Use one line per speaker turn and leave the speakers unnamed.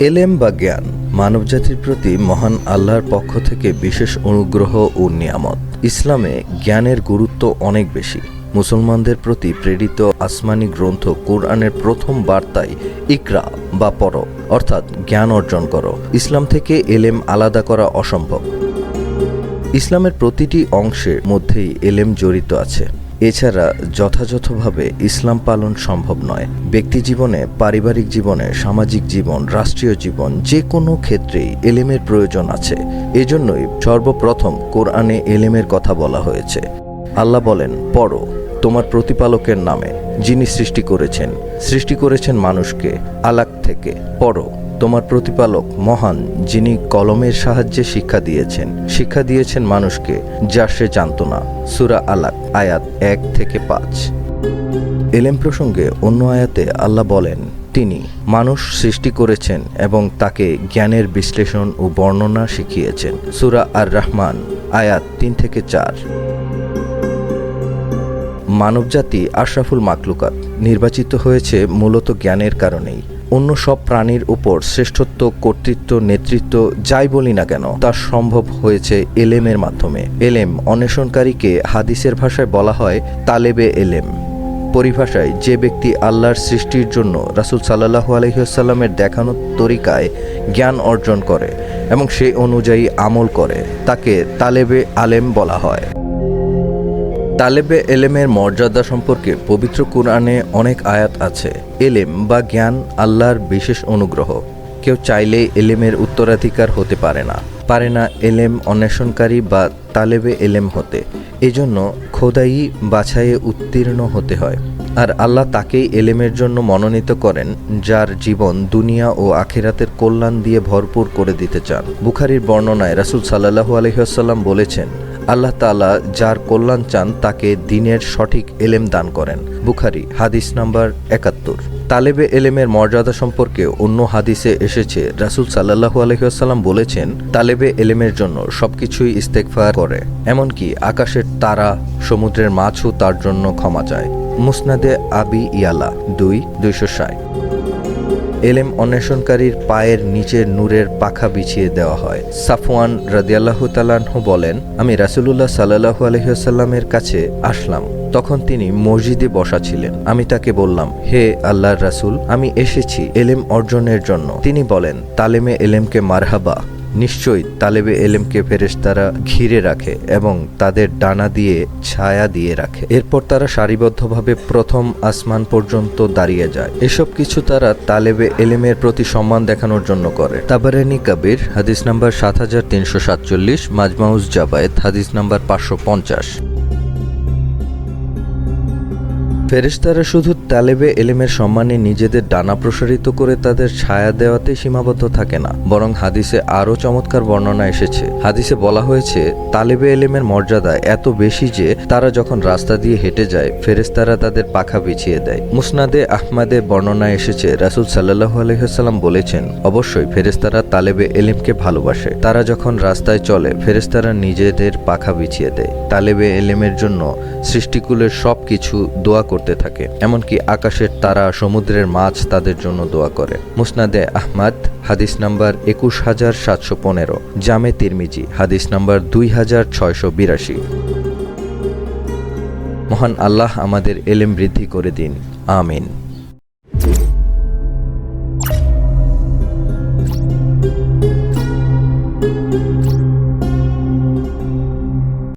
এলেম বা জ্ঞান মানবজাতির প্রতি মহান আল্লাহর পক্ষ থেকে বিশেষ অনুগ্রহ ও নিয়ামত। ইসলামে জ্ঞানের গুরুত্ব অনেক বেশি। মুসলমানদের প্রতি প্রেরিত আসমানি গ্রন্থ কোরআনের প্রথম বার্তায় ইকরা বা পড়ো অর্থাৎ জ্ঞান অর্জন করো। ইসলাম থেকে এলেম আলাদা করা অসম্ভব। ইসলামের প্রতিটি অংশের মধ্যেই এলেম জড়িত আছে। এছাড়া যথাযথভাবে ইসলাম পালন সম্ভব নয়। ব্যক্তি জীবনে, পারিবারিক জীবনে, সামাজিক জীবন, রাষ্ট্রীয় জীবন, যে কোনো ক্ষেত্রেই এলেমের প্রয়োজন আছে। এজন্যই সর্বপ্রথম কোরআনে এলেমের কথা বলা হয়েছে। আল্লাহ বলেন, পড়ো তোমার প্রতিপালকের নামে, যিনি সৃষ্টি করেছেন মানুষকে আলাক থেকে। পড়ো তোমার প্রতিপালক মহান, যিনি কলমের সাহায্যে শিক্ষা দিয়েছেন মানুষকে, যা সে জানত না। সূরা আলাক আয়াত 1 থেকে 5। এলেম প্রসঙ্গে অন্য আয়াতে আল্লাহ বলেন, তিনি মানুষ সৃষ্টি করেছেন এবং তাকে জ্ঞানের বিশ্লেষণ ও বর্ণনা শিখিয়েছেন। সূরা আর রহমান আয়াত 3 থেকে 4। মানবজাতি আশরাফুল মাখলুকাত, নির্বাচিত হয়েছে মূলত জ্ঞানের কারণেই। অন্য সব প্রাণীর উপর শ্রেষ্ঠত্ব, কর্তৃত্ব, নেতৃত্ব যাই বলি না কেন, তা সম্ভব হয়েছে এলেমের মাধ্যমে। এলেম অন্বেষণকারীকে হাদিসের ভাষায় বলা হয় তালেবে এলেম। পরিভাষায় যে ব্যক্তি আল্লাহর সৃষ্টির জন্য রাসূল সাল্লাল্লাহু আলাইহি ওয়াসাল্লামের দেখানো তরিকায় জ্ঞান অর্জন করে এবং সেই অনুযায়ী আমল করে, তাকে তালেবে আলেম বলা হয়। তালেবে এলেমের মর্যাদা সম্পর্কে পবিত্র কুরআনে অনেক আয়াত আছে। এলেম বা জ্ঞান আল্লাহর বিশেষ অনুগ্রহ। কেউ চাইলেই এলেমের উত্তরাধিকার হতে পারে না এলেম অন্বেষণকারী বা তালেবে এলেম হতে। এজন্য খোদাই বাছাইয়ে উত্তীর্ণ হতে হয়। আর আল্লাহ তাকেই এলেমের জন্য মনোনীত করেন, যার জীবন দুনিয়া ও আখিরাতের কল্যাণ দিয়ে ভরপুর করে দিতে চান। বুখারীর বর্ণনায় রাসূল সাল্লাল্লাহু আলাইহি ওয়াসাল্লাম বলেছেন, আল্লাহ তাআলা যার কল্যাণ চান তাকে দ্বীনের সঠিক এলেম দান করেন। বুখারী হাদিস নাম্বার 71। তালেবে এলেমের মর্যাদা সম্পর্কে অন্য হাদিসে এসেছে, রাসূল সাল্লাল্লাহু আলাইহি ওয়াসাল্লাম বলেছেন, তালেবে এলেমের জন্য সবকিছুই ইস্তেগফার করে, এমনকি আকাশের তারা, সমুদ্রের মাছও তার জন্য ক্ষমা চায়। মুসনাদে আবি ইয়ালা 2:260। এলেম অন্বেষণকারীর পায়ের নিচে নূরের পাখা বিছিয়ে দেওয়া হয়। সাফওয়ান রাদিয়াল্লাহু তাআলা আনহু বলেন, আমি রাসূলুল্লাহ সাল্লাল্লাহু আলাইহি ওয়াসাল্লামের কাছে আসলাম। তখন তিনি মসজিদে বসা ছিলেন। আমি তাকে বললাম, হে আল্লাহর রাসূল, আমি এসেছি এলেম অর্জনের জন্য। তিনি বলেন, তালেমে এলেমকে মারহাবা। নিশ্চয়ই তালেবে এলেমকে ফেরেশতারা ঘিরে রাখে এবং তাদের ডানা দিয়ে ছায়া দিয়ে রাখে। এরপর তারা সারিবদ্ধভাবে প্রথম আসমান পর্যন্ত দাঁড়িয়ে যায়। এসব কিছু তারা তালেবে এলেমের প্রতি সম্মান দেখানোর জন্য করে। তাবারানী কাবির হাদিস নাম্বার 7347, মাজমাউজ জাবায়েত হাদিস নাম্বার 550। ফেরেশতারা শুধু তালেবে এলেমের সম্মানে নিজেদের ডানা প্রসারিত করে তাদের ছায়া দেওয়াতে সীমাবদ্ধ থাকে না, বরং হাদিসে আরও চমৎকার বর্ণনা এসেছে। হাদিসে বলা হয়েছে, তালেবে এলেমের মর্যাদা এত বেশি যে তারা যখন রাস্তা দিয়ে হেঁটে যায়, ফেরেশতারা তাদের পাখা বিছিয়ে দেয়। মুসনাদে আহমদে বর্ণনা এসেছে, রাসূল সাল্লাল্লাহু আলাইহি ওয়াসাল্লাম বলেছেন, অবশ্যই ফেরেশতারা তালেবে এলেমকে ভালোবাসে। তারা যখন রাস্তায় চলে, ফেরেশতারা নিজেদের পাখা বিছিয়ে দেয়। তালেবে এলেমের জন্য সৃষ্টিকুলের সব কিছু দোয়া করতে থাকে, এমনকি আকাশের তারা, সমুদ্রের মাছ তাদের জন্য দোয়া করে। মুসনাদে আহমদ হাদিস নাম্বার 21715, জামে তিরমিজি হাদিস নাম্বার 2682। মহান আল্লাহ আমাদের এলেম বৃদ্ধি করে দিন, আমিন।